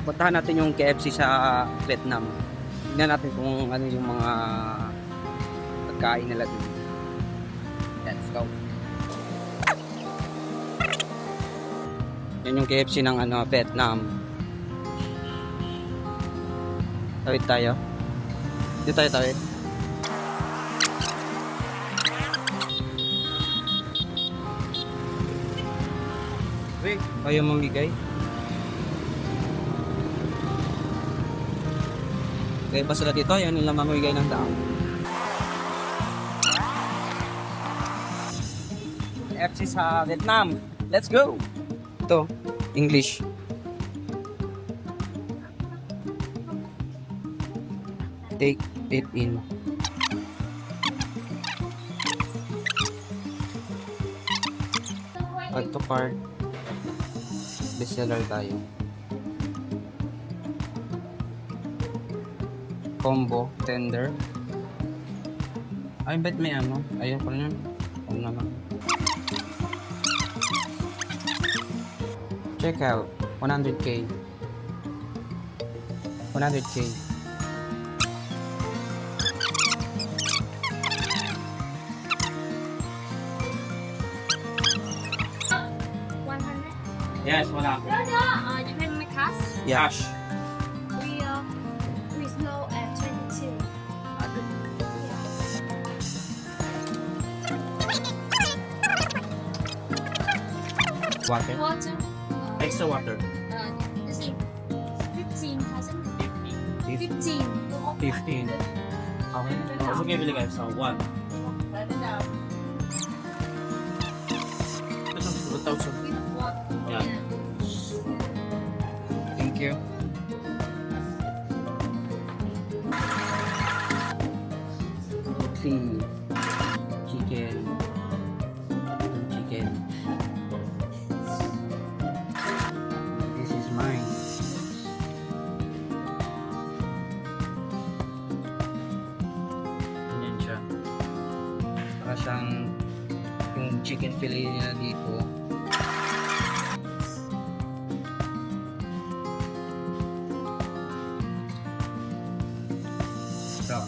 puntahan natin yung KFC sa Vietnam. Tignan natin kung ano yung mga pagkain nila dun. Let's go. Yan yung KFC ng Vietnam. Tawid tayo. Dito tayo tawid. Wait, kayo mamigay. Kaya ba sila dito? Yan nila mamigay ng tao. KFC sa Vietnam. Let's go! Ito, English. Take it in. Add to cart. Bestseller tayo. Combo, tender. Ay, bet may ano? Ayun pa rin yun. Ano naman. Check out. 100k. 100k. Yes, wala. You pay my cash? Yeah. Cash. We slow at 22. Water. Water? Extra water. This is 15,000. 15. 15. 15. Okay. So, bibili kayo sa 1. Ito, 2,000. Yeah. Thank you. Let's see. Chicken. Chicken. This is mine. Ganyan siya. Para siyang yung chicken fillet nila dito. So,